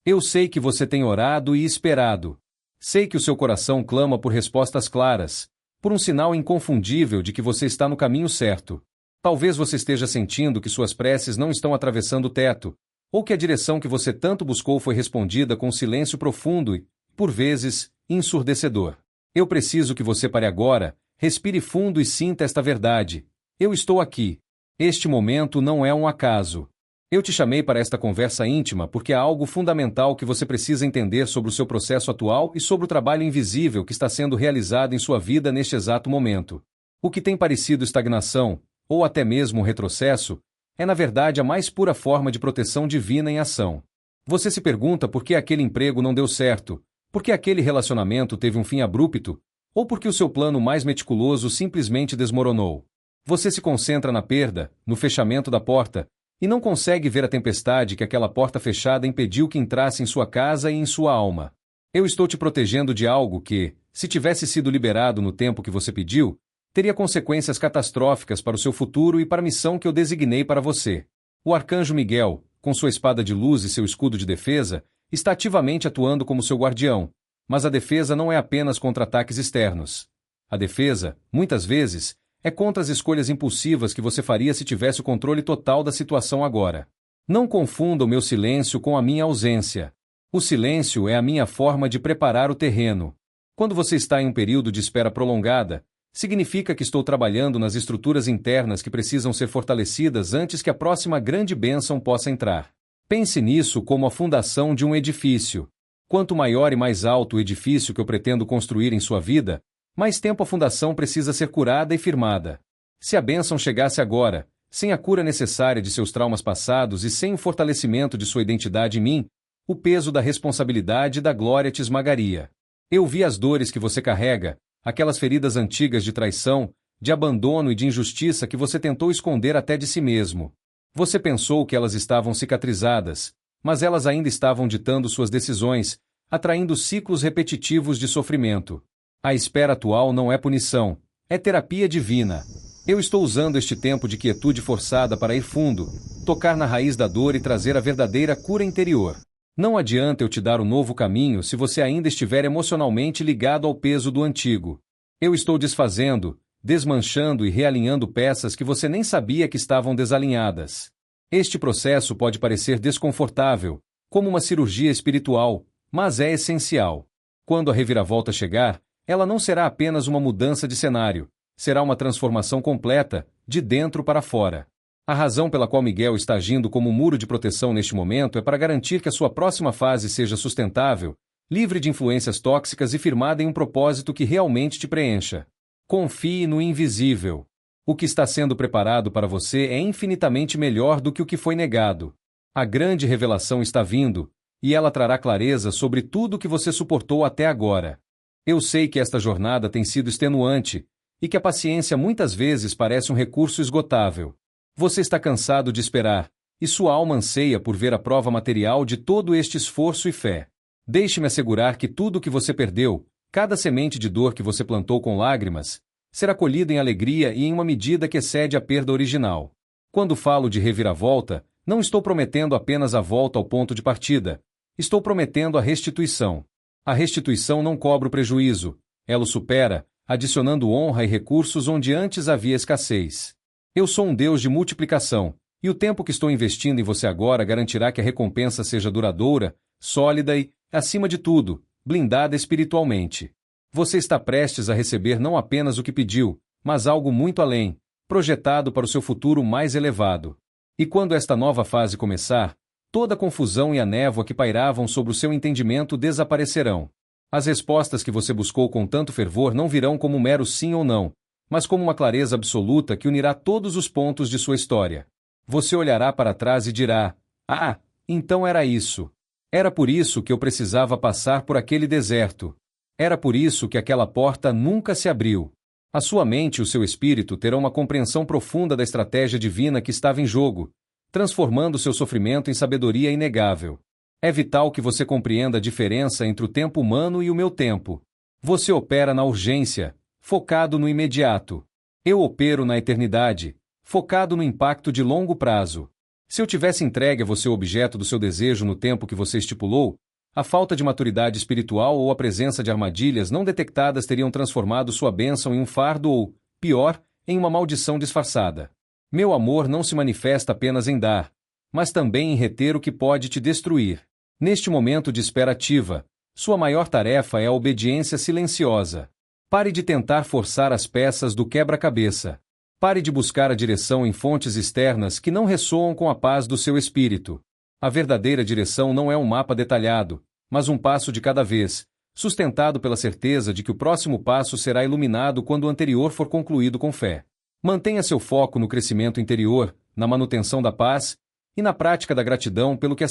Eu sei que você tem orado e esperado. Sei que o seu coração clama por respostas claras, por um sinal inconfundível de que você está no caminho certo. Talvez você esteja sentindo que suas preces não estão atravessando o teto, ou que a direção que você tanto buscou foi respondida com um silêncio profundo e, por vezes, ensurdecedor. Eu preciso que você pare agora, respire fundo e sinta esta verdade. Eu estou aqui. Este momento não é um acaso. Eu te chamei para esta conversa íntima porque há algo fundamental que você precisa entender sobre o seu processo atual e sobre o trabalho invisível que está sendo realizado em sua vida neste exato momento. O que tem parecido estagnação, ou até mesmo um retrocesso, é na verdade a mais pura forma de proteção divina em ação. Você se pergunta por que aquele emprego não deu certo, por que aquele relacionamento teve um fim abrupto, ou por que o seu plano mais meticuloso simplesmente desmoronou. Você se concentra na perda, no fechamento da porta, e não consegue ver a tempestade que aquela porta fechada impediu que entrasse em sua casa e em sua alma. Eu estou te protegendo de algo que, se tivesse sido liberado no tempo que você pediu, teria consequências catastróficas para o seu futuro e para a missão que eu designei para você. O arcanjo Miguel, com sua espada de luz e seu escudo de defesa, está ativamente atuando como seu guardião, mas a defesa não é apenas contra ataques externos. A defesa, muitas vezes, é contra as escolhas impulsivas que você faria se tivesse o controle total da situação agora. Não confunda o meu silêncio com a minha ausência. O silêncio é a minha forma de preparar o terreno. Quando você está em um período de espera prolongada, significa que estou trabalhando nas estruturas internas que precisam ser fortalecidas antes que a próxima grande bênção possa entrar. Pense nisso como a fundação de um edifício. Quanto maior e mais alto o edifício que eu pretendo construir em sua vida, mais tempo a fundação precisa ser curada e firmada. Se a bênção chegasse agora, sem a cura necessária de seus traumas passados e sem o fortalecimento de sua identidade em mim, o peso da responsabilidade e da glória te esmagaria. Eu vi as dores que você carrega, aquelas feridas antigas de traição, de abandono e de injustiça que você tentou esconder até de si mesmo. Você pensou que elas estavam cicatrizadas, mas elas ainda estavam ditando suas decisões, atraindo ciclos repetitivos de sofrimento. A espera atual não é punição, é terapia divina. Eu estou usando este tempo de quietude forçada para ir fundo, tocar na raiz da dor e trazer a verdadeira cura interior. Não adianta eu te dar um novo caminho se você ainda estiver emocionalmente ligado ao peso do antigo. Eu estou desfazendo, desmanchando e realinhando peças que você nem sabia que estavam desalinhadas. Este processo pode parecer desconfortável, como uma cirurgia espiritual, mas é essencial. Quando a reviravolta chegar, ela não será apenas uma mudança de cenário, será uma transformação completa, de dentro para fora. A razão pela qual Miguel está agindo como um muro de proteção neste momento é para garantir que a sua próxima fase seja sustentável, livre de influências tóxicas e firmada em um propósito que realmente te preencha. Confie no invisível. O que está sendo preparado para você é infinitamente melhor do que o que foi negado. A grande revelação está vindo, e ela trará clareza sobre tudo o que você suportou até agora. Eu sei que esta jornada tem sido extenuante, e que a paciência muitas vezes parece um recurso esgotável. Você está cansado de esperar, e sua alma anseia por ver a prova material de todo este esforço e fé. Deixe-me assegurar que tudo o que você perdeu, cada semente de dor que você plantou com lágrimas, será colhida em alegria e em uma medida que excede a perda original. Quando falo de reviravolta, não estou prometendo apenas a volta ao ponto de partida. Estou prometendo a restituição. A restituição não cobra o prejuízo, ela o supera, adicionando honra e recursos onde antes havia escassez. Eu sou um Deus de multiplicação, e o tempo que estou investindo em você agora garantirá que a recompensa seja duradoura, sólida e, acima de tudo, blindada espiritualmente. Você está prestes a receber não apenas o que pediu, mas algo muito além, projetado para o seu futuro mais elevado. E quando esta nova fase começar, toda a confusão e a névoa que pairavam sobre o seu entendimento desaparecerão. As respostas que você buscou com tanto fervor não virão como um mero sim ou não, mas como uma clareza absoluta que unirá todos os pontos de sua história. Você olhará para trás e dirá: "Ah, então era isso. Era por isso que eu precisava passar por aquele deserto. Era por isso que aquela porta nunca se abriu." A sua mente e o seu espírito terão uma compreensão profunda da estratégia divina que estava em jogo, transformando seu sofrimento em sabedoria inegável. É vital que você compreenda a diferença entre o tempo humano e o meu tempo. Você opera na urgência, focado no imediato. Eu opero na eternidade, focado no impacto de longo prazo. Se eu tivesse entregue a você o objeto do seu desejo no tempo que você estipulou, a falta de maturidade espiritual ou a presença de armadilhas não detectadas teriam transformado sua bênção em um fardo ou, pior, em uma maldição disfarçada. Meu amor não se manifesta apenas em dar, mas também em reter o que pode te destruir. Neste momento de espera ativa, sua maior tarefa é a obediência silenciosa. Pare de tentar forçar as peças do quebra-cabeça. Pare de buscar a direção em fontes externas que não ressoam com a paz do seu espírito. A verdadeira direção não é um mapa detalhado, mas um passo de cada vez, sustentado pela certeza de que o próximo passo será iluminado quando o anterior for concluído com fé. Mantenha seu foco no crescimento interior, na manutenção da paz e na prática da gratidão pelo que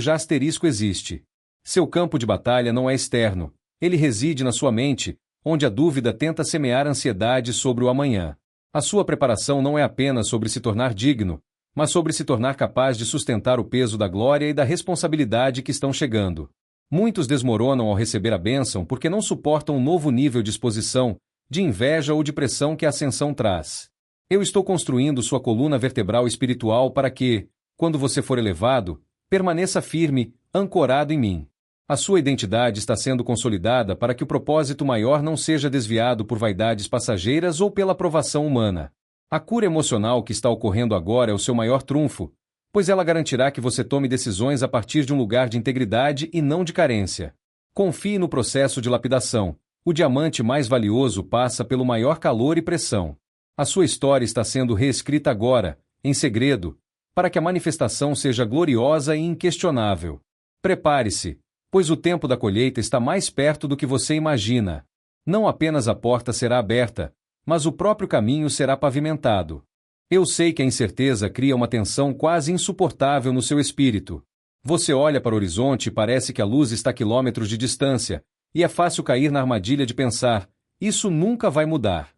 já existe. Seu campo de batalha não é externo, ele reside na sua mente, onde a dúvida tenta semear ansiedade sobre o amanhã. A sua preparação não é apenas sobre se tornar digno, mas sobre se tornar capaz de sustentar o peso da glória e da responsabilidade que estão chegando. Muitos desmoronam ao receber a bênção porque não suportam um novo nível de exposição, de inveja ou de pressão que a ascensão traz. Eu estou construindo sua coluna vertebral espiritual para que, quando você for elevado, permaneça firme, ancorado em mim. A sua identidade está sendo consolidada para que o propósito maior não seja desviado por vaidades passageiras ou pela aprovação humana. A cura emocional que está ocorrendo agora é o seu maior trunfo, pois ela garantirá que você tome decisões a partir de um lugar de integridade e não de carência. Confie no processo de lapidação. O diamante mais valioso passa pelo maior calor e pressão. A sua história está sendo reescrita agora, em segredo, para que a manifestação seja gloriosa e inquestionável. Prepare-se, pois o tempo da colheita está mais perto do que você imagina. Não apenas a porta será aberta, mas o próprio caminho será pavimentado. Eu sei que a incerteza cria uma tensão quase insuportável no seu espírito. Você olha para o horizonte e parece que a luz está a quilômetros de distância, e é fácil cair na armadilha de pensar, isso nunca vai mudar.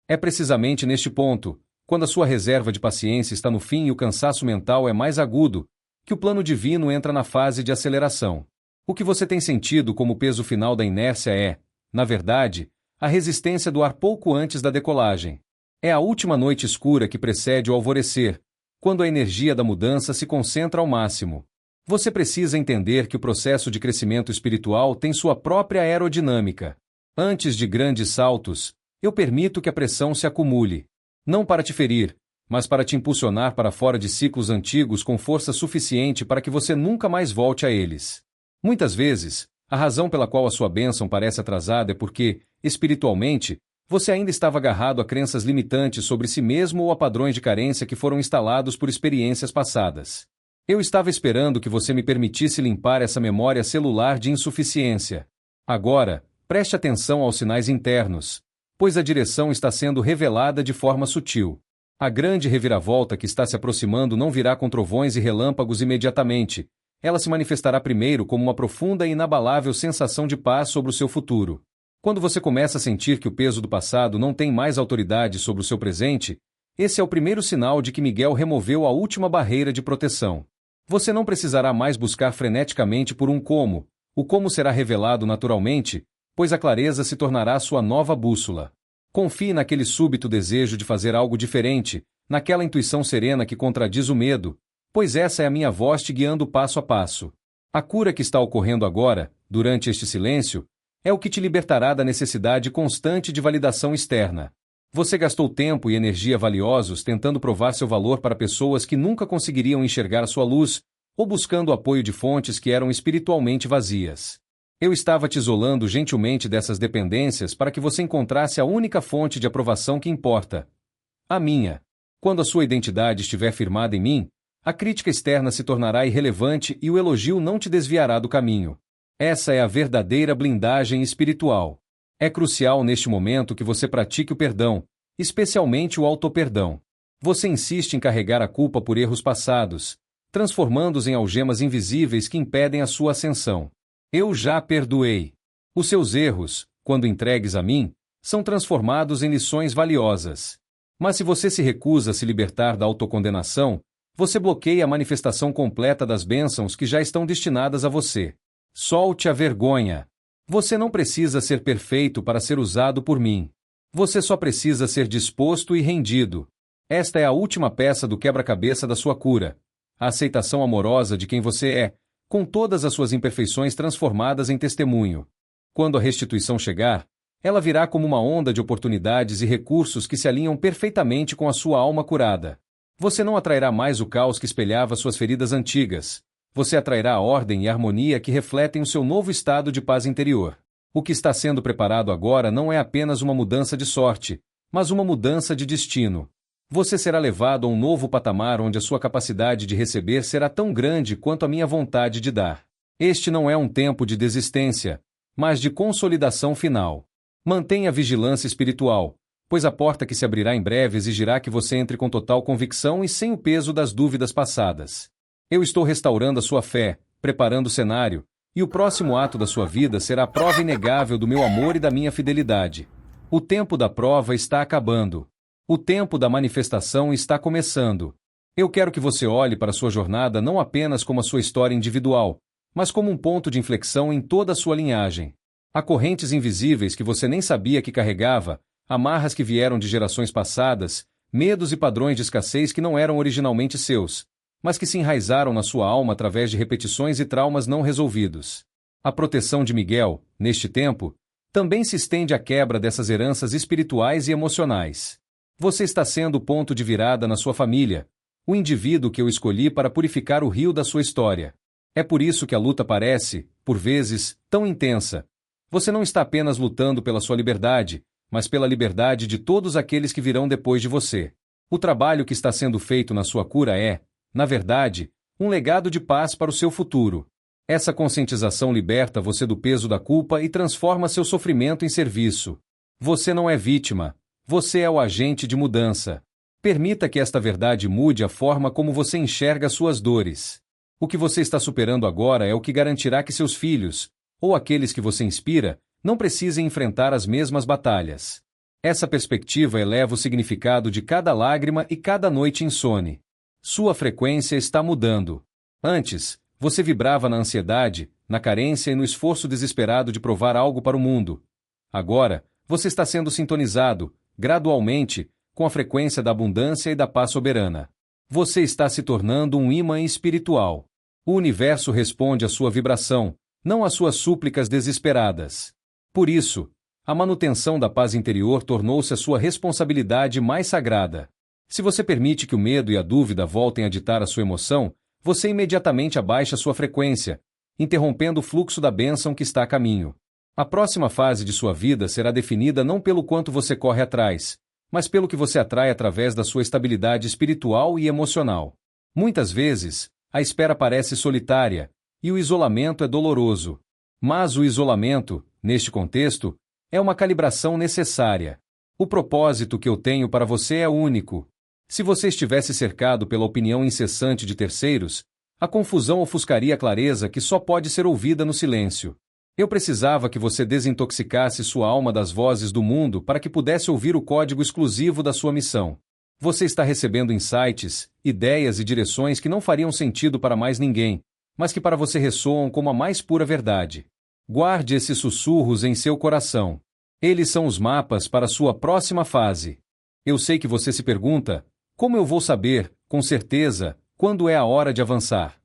É precisamente neste ponto, quando a sua reserva de paciência está no fim e o cansaço mental é mais agudo, que o plano divino entra na fase de aceleração. O que você tem sentido como o peso final da inércia é, na verdade, a resistência do ar pouco antes da decolagem. É a última noite escura que precede o alvorecer, quando a energia da mudança se concentra ao máximo. Você precisa entender que o processo de crescimento espiritual tem sua própria aerodinâmica. Antes de grandes saltos, eu permito que a pressão se acumule. Não para te ferir, mas para te impulsionar para fora de ciclos antigos com força suficiente para que você nunca mais volte a eles. Muitas vezes, a razão pela qual a sua bênção parece atrasada é porque, espiritualmente, você ainda estava agarrado a crenças limitantes sobre si mesmo ou a padrões de carência que foram instalados por experiências passadas. Eu estava esperando que você me permitisse limpar essa memória celular de insuficiência. Agora, preste atenção aos sinais internos, pois a direção está sendo revelada de forma sutil. A grande reviravolta que está se aproximando não virá com trovões e relâmpagos imediatamente. Ela se manifestará primeiro como uma profunda e inabalável sensação de paz sobre o seu futuro. Quando você começa a sentir que o peso do passado não tem mais autoridade sobre o seu presente, esse é o primeiro sinal de que Miguel removeu a última barreira de proteção. Você não precisará mais buscar freneticamente por um como. O como será revelado naturalmente, pois a clareza se tornará sua nova bússola. Confie naquele súbito desejo de fazer algo diferente, naquela intuição serena que contradiz o medo, pois essa é a minha voz te guiando passo a passo. A cura que está ocorrendo agora, durante este silêncio, é o que te libertará da necessidade constante de validação externa. Você gastou tempo e energia valiosos tentando provar seu valor para pessoas que nunca conseguiriam enxergar a sua luz, ou buscando o apoio de fontes que eram espiritualmente vazias. Eu estava te isolando gentilmente dessas dependências para que você encontrasse a única fonte de aprovação que importa. A minha. Quando a sua identidade estiver firmada em mim, a crítica externa se tornará irrelevante e o elogio não te desviará do caminho. Essa é a verdadeira blindagem espiritual. É crucial neste momento que você pratique o perdão, especialmente o autoperdão. Você insiste em carregar a culpa por erros passados, transformando-os em algemas invisíveis que impedem a sua ascensão. Eu já perdoei. Os seus erros, quando entregues a mim, são transformados em lições valiosas. Mas se você se recusa a se libertar da autocondenação, você bloqueia a manifestação completa das bênçãos que já estão destinadas a você. Solte a vergonha. Você não precisa ser perfeito para ser usado por mim. Você só precisa ser disposto e rendido. Esta é a última peça do quebra-cabeça da sua cura. a aceitação amorosa de quem você é, com todas as suas imperfeições transformadas em testemunho. Quando a restituição chegar, ela virá como uma onda de oportunidades e recursos que se alinham perfeitamente com a sua alma curada. Você não atrairá mais o caos que espelhava suas feridas antigas. Você atrairá a ordem e a harmonia que refletem o seu novo estado de paz interior. O que está sendo preparado agora não é apenas uma mudança de sorte, mas uma mudança de destino. Você será levado a um novo patamar onde a sua capacidade de receber será tão grande quanto a minha vontade de dar. Este não é um tempo de desistência, mas de consolidação final. Mantenha vigilância espiritual, pois a porta que se abrirá em breve exigirá que você entre com total convicção e sem o peso das dúvidas passadas. Eu estou restaurando a sua fé, preparando o cenário, e o próximo ato da sua vida será a prova inegável do meu amor e da minha fidelidade. O tempo da prova está acabando. O tempo da manifestação está começando. Eu quero que você olhe para a sua jornada não apenas como a sua história individual, mas como um ponto de inflexão em toda a sua linhagem. Há correntes invisíveis que você nem sabia que carregava, amarras que vieram de gerações passadas, medos e padrões de escassez que não eram originalmente seus, mas que se enraizaram na sua alma através de repetições e traumas não resolvidos. A proteção de Miguel, neste tempo, também se estende à quebra dessas heranças espirituais e emocionais. Você está sendo o ponto de virada na sua família, o indivíduo que eu escolhi para purificar o rio da sua história. É por isso que a luta parece, por vezes, tão intensa. Você não está apenas lutando pela sua liberdade, mas pela liberdade de todos aqueles que virão depois de você. O trabalho que está sendo feito na sua cura é, na verdade, um legado de paz para o seu futuro. Essa conscientização liberta você do peso da culpa e transforma seu sofrimento em serviço. Você não é vítima. Você é o agente de mudança. Permita que esta verdade mude a forma como você enxerga suas dores. O que você está superando agora é o que garantirá que seus filhos, ou aqueles que você inspira, não precisem enfrentar as mesmas batalhas. Essa perspectiva eleva o significado de cada lágrima e cada noite insone. Sua frequência está mudando. Antes, você vibrava na ansiedade, na carência e no esforço desesperado de provar algo para o mundo. Agora, você está sendo sintonizado, gradualmente, com a frequência da abundância e da paz soberana. Você está se tornando um imã espiritual. O universo responde à sua vibração, não às suas súplicas desesperadas. Por isso, a manutenção da paz interior tornou-se a sua responsabilidade mais sagrada. Se você permite que o medo e a dúvida voltem a ditar a sua emoção, você imediatamente abaixa sua frequência, interrompendo o fluxo da bênção que está a caminho. A próxima fase de sua vida será definida não pelo quanto você corre atrás, mas pelo que você atrai através da sua estabilidade espiritual e emocional. Muitas vezes, a espera parece solitária, e o isolamento é doloroso. Mas o isolamento, neste contexto, é uma calibração necessária. O propósito que eu tenho para você é único. Se você estivesse cercado pela opinião incessante de terceiros, a confusão ofuscaria a clareza que só pode ser ouvida no silêncio. Eu precisava que você desintoxicasse sua alma das vozes do mundo para que pudesse ouvir o código exclusivo da sua missão. Você está recebendo insights, ideias e direções que não fariam sentido para mais ninguém, mas que para você ressoam como a mais pura verdade. Guarde esses sussurros em seu coração. Eles são os mapas para a sua próxima fase. Eu sei que você se pergunta, como eu vou saber, com certeza, quando é a hora de avançar?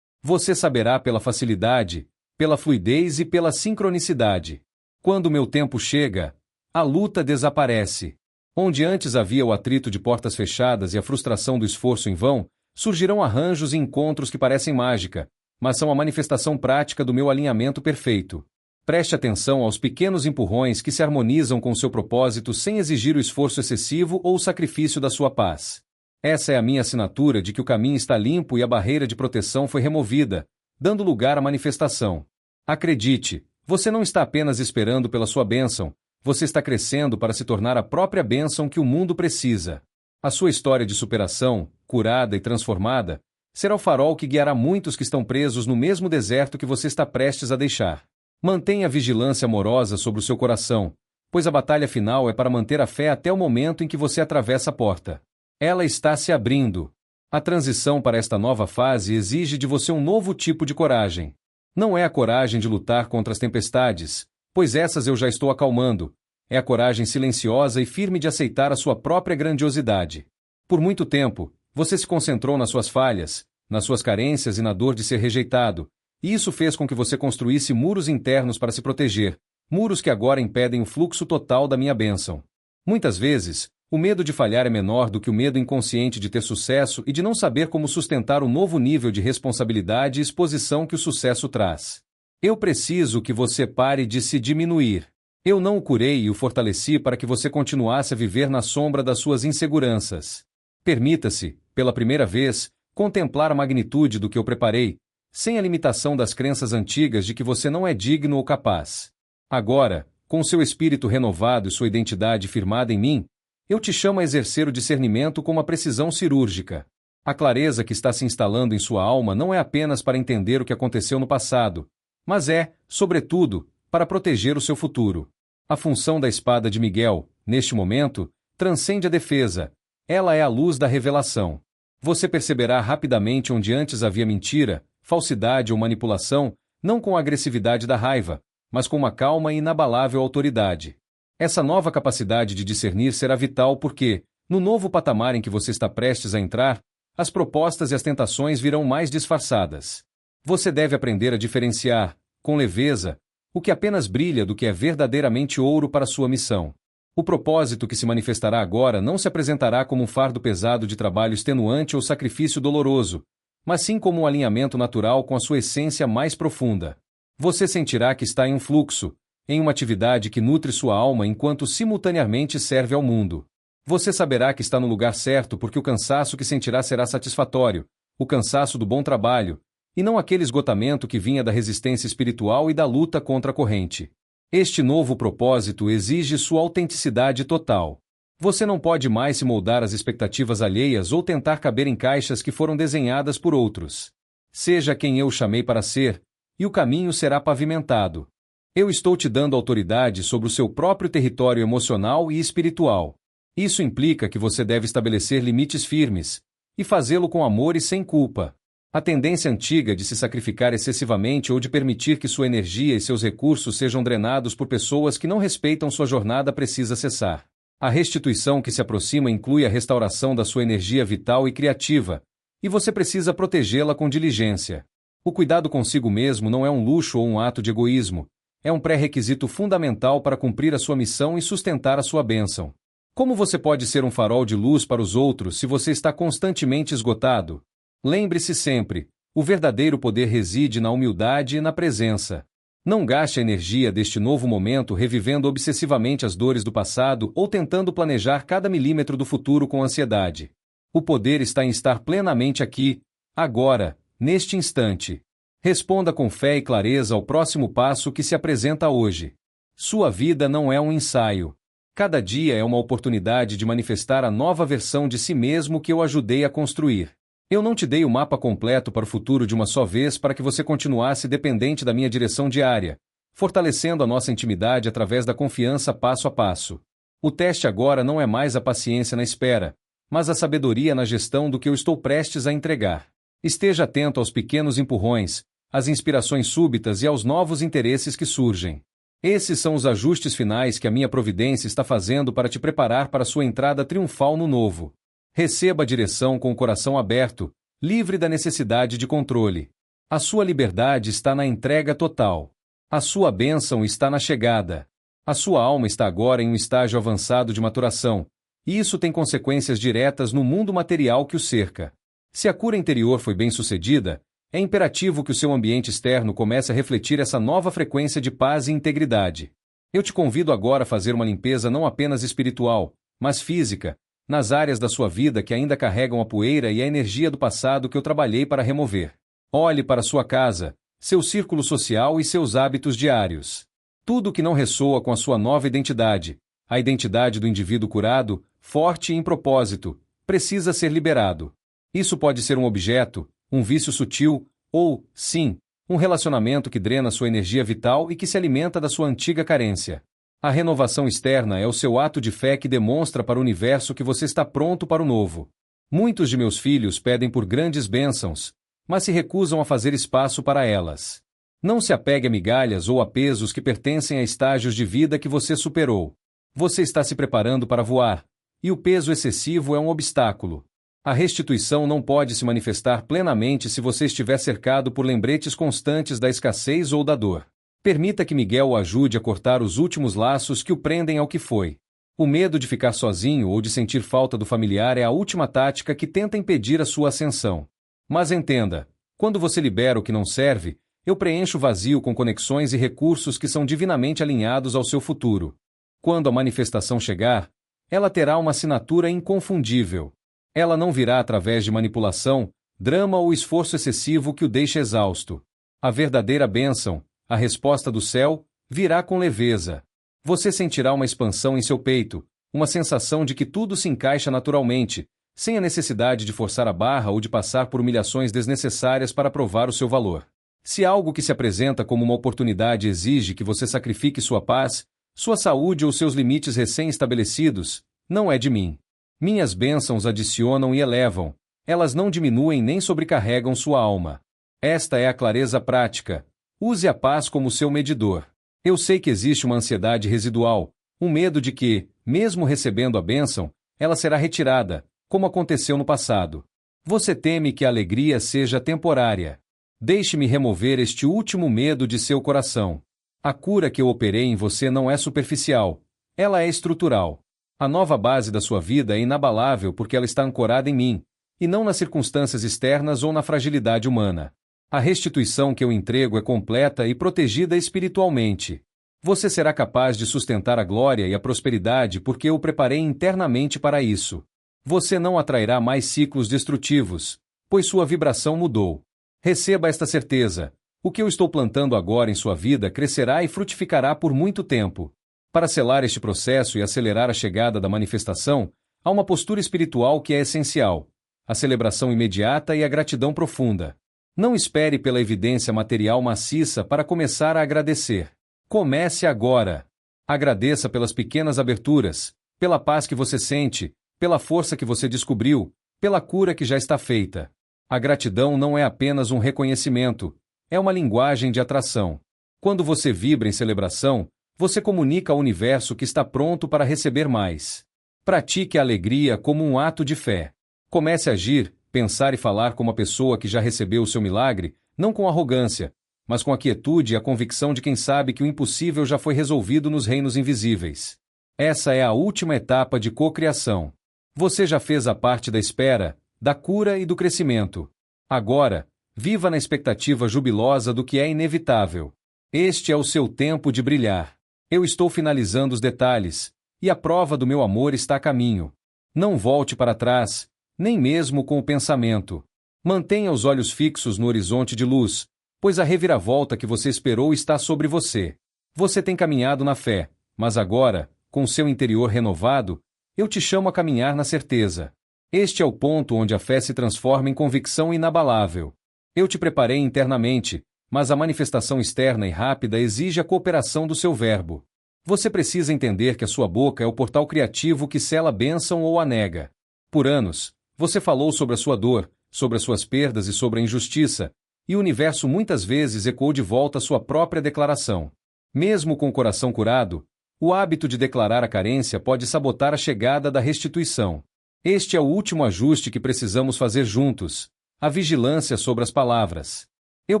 Você saberá pela facilidade, pela fluidez e pela sincronicidade. Quando o meu tempo chega, a luta desaparece. Onde antes havia o atrito de portas fechadas e a frustração do esforço em vão, surgirão arranjos e encontros que parecem mágica, mas são a manifestação prática do meu alinhamento perfeito. Preste atenção aos pequenos empurrões que se harmonizam com seu propósito sem exigir o esforço excessivo ou o sacrifício da sua paz. Essa é a minha assinatura de que o caminho está limpo e a barreira de proteção foi removida, dando lugar à manifestação. Acredite, você não está apenas esperando pela sua bênção, você está crescendo para se tornar a própria bênção que o mundo precisa. A sua história de superação, curada e transformada, será o farol que guiará muitos que estão presos no mesmo deserto que você está prestes a deixar. Mantenha a vigilância amorosa sobre o seu coração, pois a batalha final é para manter a fé até o momento em que você atravessa a porta. Ela está se abrindo. A transição para esta nova fase exige de você um novo tipo de coragem. Não é a coragem de lutar contra as tempestades, pois essas eu já estou acalmando. É a coragem silenciosa e firme de aceitar a sua própria grandiosidade. Por muito tempo, você se concentrou nas suas falhas, nas suas carências e na dor de ser rejeitado, e isso fez com que você construísse muros internos para se proteger, muros que agora impedem o fluxo total da minha bênção. Muitas vezes, o medo de falhar é menor do que o medo inconsciente de ter sucesso e de não saber como sustentar o novo nível de responsabilidade e exposição que o sucesso traz. Eu preciso que você pare de se diminuir. Eu não o curei e o fortaleci para que você continuasse a viver na sombra das suas inseguranças. Permita-se, pela primeira vez, contemplar a magnitude do que eu preparei, sem a limitação das crenças antigas de que você não é digno ou capaz. Agora, com seu espírito renovado e sua identidade firmada em mim, eu te chamo a exercer o discernimento com uma precisão cirúrgica. A clareza que está se instalando em sua alma não é apenas para entender o que aconteceu no passado, mas é, sobretudo, para proteger o seu futuro. A função da espada de Miguel, neste momento, transcende a defesa. Ela é a luz da revelação. Você perceberá rapidamente onde antes havia mentira, falsidade ou manipulação, não com a agressividade da raiva, mas com uma calma e inabalável autoridade. Essa nova capacidade de discernir será vital porque, no novo patamar em que você está prestes a entrar, as propostas e as tentações virão mais disfarçadas. Você deve aprender a diferenciar, com leveza, o que apenas brilha do que é verdadeiramente ouro para sua missão. O propósito que se manifestará agora não se apresentará como um fardo pesado de trabalho extenuante ou sacrifício doloroso, mas sim como um alinhamento natural com a sua essência mais profunda. Você sentirá que está em um fluxo, em uma atividade que nutre sua alma enquanto simultaneamente serve ao mundo. Você saberá que está no lugar certo porque o cansaço que sentirá será satisfatório, o cansaço do bom trabalho, e não aquele esgotamento que vinha da resistência espiritual e da luta contra a corrente. Este novo propósito exige sua autenticidade total. Você não pode mais se moldar às expectativas alheias ou tentar caber em caixas que foram desenhadas por outros. Seja quem eu chamei para ser, e o caminho será pavimentado. Eu estou te dando autoridade sobre o seu próprio território emocional e espiritual. Isso implica que você deve estabelecer limites firmes, e fazê-lo com amor e sem culpa. A tendência antiga de se sacrificar excessivamente ou de permitir que sua energia e seus recursos sejam drenados por pessoas que não respeitam sua jornada precisa cessar. A restituição que se aproxima inclui a restauração da sua energia vital e criativa, e você precisa protegê-la com diligência. O cuidado consigo mesmo não é um luxo ou um ato de egoísmo, é um pré-requisito fundamental para cumprir a sua missão e sustentar a sua bênção. Como você pode ser um farol de luz para os outros se você está constantemente esgotado? Lembre-se sempre, o verdadeiro poder reside na humildade e na presença. Não gaste a energia deste novo momento revivendo obsessivamente as dores do passado ou tentando planejar cada milímetro do futuro com ansiedade. O poder está em estar plenamente aqui, agora, neste instante. Responda com fé e clareza ao próximo passo que se apresenta hoje. Sua vida não é um ensaio. Cada dia é uma oportunidade de manifestar a nova versão de si mesmo que eu ajudei a construir. Eu não te dei o mapa completo para o futuro de uma só vez para que você continuasse dependente da minha direção diária, fortalecendo a nossa intimidade através da confiança passo a passo. O teste agora não é mais a paciência na espera, mas a sabedoria na gestão do que eu estou prestes a entregar. Esteja atento aos pequenos empurrões, às inspirações súbitas e aos novos interesses que surgem. Esses são os ajustes finais que a minha providência está fazendo para te preparar para sua entrada triunfal no novo. Receba a direção com o coração aberto, livre da necessidade de controle. A sua liberdade está na entrega total. A sua bênção está na chegada. A sua alma está agora em um estágio avançado de maturação, e isso tem consequências diretas no mundo material que o cerca. Se a cura interior foi bem-sucedida, é imperativo que o seu ambiente externo comece a refletir essa nova frequência de paz e integridade. Eu te convido agora a fazer uma limpeza não apenas espiritual, mas física, nas áreas da sua vida que ainda carregam a poeira e a energia do passado que eu trabalhei para remover. Olhe para sua casa, seu círculo social e seus hábitos diários. Tudo que não ressoa com a sua nova identidade, a identidade do indivíduo curado, forte e em propósito, precisa ser liberado. Isso pode ser um objeto, um vício sutil, ou, sim, um relacionamento que drena sua energia vital e que se alimenta da sua antiga carência. A renovação externa é o seu ato de fé que demonstra para o universo que você está pronto para o novo. Muitos de meus filhos pedem por grandes bênçãos, mas se recusam a fazer espaço para elas. Não se apegue a migalhas ou a pesos que pertencem a estágios de vida que você superou. Você está se preparando para voar, e o peso excessivo é um obstáculo. A restituição não pode se manifestar plenamente se você estiver cercado por lembretes constantes da escassez ou da dor. Permita que Miguel o ajude a cortar os últimos laços que o prendem ao que foi. O medo de ficar sozinho ou de sentir falta do familiar é a última tática que tenta impedir a sua ascensão. Mas entenda, quando você libera o que não serve, eu preencho o vazio com conexões e recursos que são divinamente alinhados ao seu futuro. Quando a manifestação chegar, ela terá uma assinatura inconfundível. Ela não virá através de manipulação, drama ou esforço excessivo que o deixe exausto. A verdadeira bênção, a resposta do céu, virá com leveza. Você sentirá uma expansão em seu peito, uma sensação de que tudo se encaixa naturalmente, sem a necessidade de forçar a barra ou de passar por humilhações desnecessárias para provar o seu valor. Se algo que se apresenta como uma oportunidade exige que você sacrifique sua paz, sua saúde ou seus limites recém-estabelecidos, não é de mim. Minhas bênçãos adicionam e elevam, elas não diminuem nem sobrecarregam sua alma. Esta é a clareza prática. Use a paz como seu medidor. Eu sei que existe uma ansiedade residual, um medo de que, mesmo recebendo a bênção, ela será retirada, como aconteceu no passado. Você teme que a alegria seja temporária. Deixe-me remover este último medo de seu coração. A cura que eu operei em você não é superficial, ela é estrutural. A nova base da sua vida é inabalável porque ela está ancorada em mim, e não nas circunstâncias externas ou na fragilidade humana. A restituição que eu entrego é completa e protegida espiritualmente. Você será capaz de sustentar a glória e a prosperidade porque eu o preparei internamente para isso. Você não atrairá mais ciclos destrutivos, pois sua vibração mudou. Receba esta certeza. O que eu estou plantando agora em sua vida crescerá e frutificará por muito tempo. Para selar este processo e acelerar a chegada da manifestação, há uma postura espiritual que é essencial: a celebração imediata e a gratidão profunda. Não espere pela evidência material maciça para começar a agradecer. Comece agora. Agradeça pelas pequenas aberturas, pela paz que você sente, pela força que você descobriu, pela cura que já está feita. A gratidão não é apenas um reconhecimento, é uma linguagem de atração. Quando você vibra em celebração, você comunica ao universo que está pronto para receber mais. Pratique a alegria como um ato de fé. Comece a agir, pensar e falar como a pessoa que já recebeu o seu milagre, não com arrogância, mas com a quietude e a convicção de quem sabe que o impossível já foi resolvido nos reinos invisíveis. Essa é a última etapa de cocriação. Você já fez a parte da espera, da cura e do crescimento. Agora, viva na expectativa jubilosa do que é inevitável. Este é o seu tempo de brilhar. Eu estou finalizando os detalhes, e a prova do meu amor está a caminho. Não volte para trás, nem mesmo com o pensamento. Mantenha os olhos fixos no horizonte de luz, pois a reviravolta que você esperou está sobre você. Você tem caminhado na fé, mas agora, com seu interior renovado, eu te chamo a caminhar na certeza. Este é o ponto onde a fé se transforma em convicção inabalável. Eu te preparei internamente, mas a manifestação externa e rápida exige a cooperação do seu verbo. Você precisa entender que a sua boca é o portal criativo que sela a bênção ou a nega. Por anos, você falou sobre a sua dor, sobre as suas perdas e sobre a injustiça, e o universo muitas vezes ecoou de volta a sua própria declaração. Mesmo com o coração curado, o hábito de declarar a carência pode sabotar a chegada da restituição. Este é o último ajuste que precisamos fazer juntos: a vigilância sobre as palavras. Eu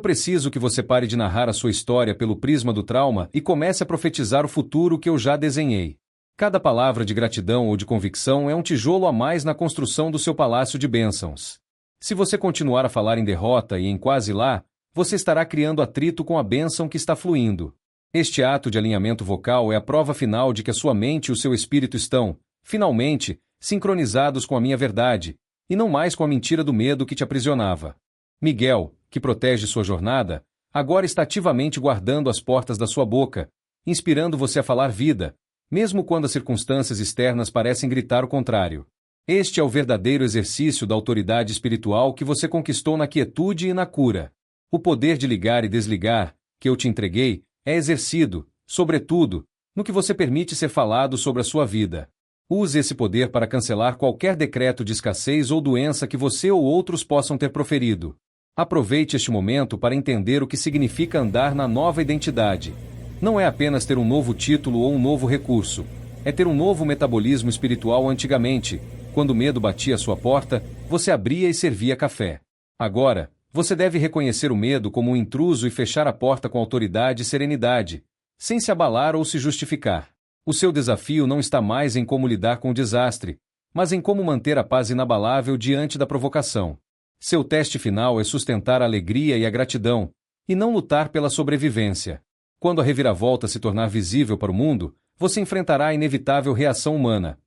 preciso que você pare de narrar a sua história pelo prisma do trauma e comece a profetizar o futuro que eu já desenhei. Cada palavra de gratidão ou de convicção é um tijolo a mais na construção do seu palácio de bênçãos. Se você continuar a falar em derrota e em quase lá, você estará criando atrito com a bênção que está fluindo. Este ato de alinhamento vocal é a prova final de que a sua mente e o seu espírito estão, finalmente, sincronizados com a minha verdade, e não mais com a mentira do medo que te aprisionava. Miguel, que protege sua jornada, agora está ativamente guardando as portas da sua boca, inspirando você a falar vida, mesmo quando as circunstâncias externas parecem gritar o contrário. Este é o verdadeiro exercício da autoridade espiritual que você conquistou na quietude e na cura. O poder de ligar e desligar, que eu te entreguei, é exercido, sobretudo, no que você permite ser falado sobre a sua vida. Use esse poder para cancelar qualquer decreto de escassez ou doença que você ou outros possam ter proferido. Aproveite este momento para entender o que significa andar na nova identidade. Não é apenas ter um novo título ou um novo recurso. É ter um novo metabolismo espiritual. Antigamente, quando o medo batia à sua porta, Você abria e servia café. Agora, você deve reconhecer o medo como um intruso e fechar a porta com autoridade e serenidade, sem se abalar ou se justificar. O seu desafio não está mais em como lidar com o desastre, mas em como manter a paz inabalável diante da provocação. Seu teste final é sustentar a alegria e a gratidão, e não lutar pela sobrevivência. Quando a reviravolta se tornar visível para o mundo, você enfrentará a inevitável reação humana.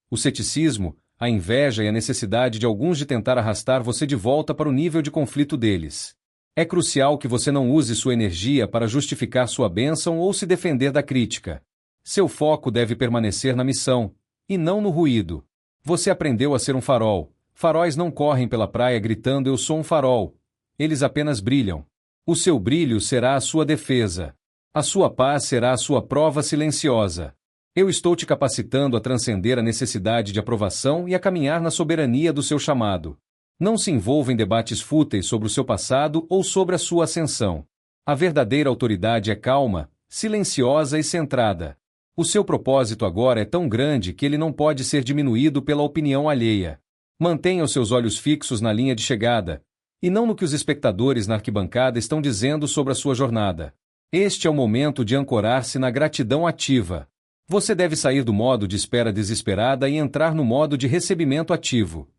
O ceticismo, a inveja e a necessidade de alguns de tentar arrastar você de volta para o nível de conflito deles. É crucial que você não use sua energia para justificar sua bênção ou se defender da crítica. Seu foco deve permanecer na missão, e não no ruído. Você aprendeu a ser um farol. Faróis não correm pela praia gritando "eu sou um farol". Eles apenas brilham. O seu brilho será a sua defesa. A sua paz será a sua prova silenciosa. Eu estou te capacitando a transcender a necessidade de aprovação e a caminhar na soberania do seu chamado. Não se envolva em debates fúteis sobre o seu passado ou sobre a sua ascensão. A verdadeira autoridade é calma, silenciosa e centrada. O seu propósito agora é tão grande que ele não pode ser diminuído pela opinião alheia. Mantenha os seus olhos fixos na linha de chegada, e não no que os espectadores na arquibancada estão dizendo sobre a sua jornada. Este é o momento de ancorar-se na gratidão ativa. Você deve sair do modo de espera desesperada e entrar no modo de recebimento ativo.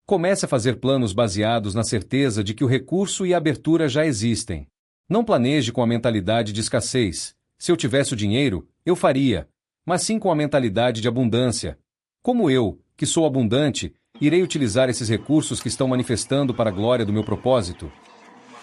Comece a fazer planos baseados na certeza de que o recurso e a abertura já existem. Não planeje com a mentalidade de escassez. Se eu tivesse o dinheiro, eu faria, mas sim com a mentalidade de abundância. Como eu, que sou abundante, irei utilizar esses recursos que estão manifestando para a glória do meu propósito.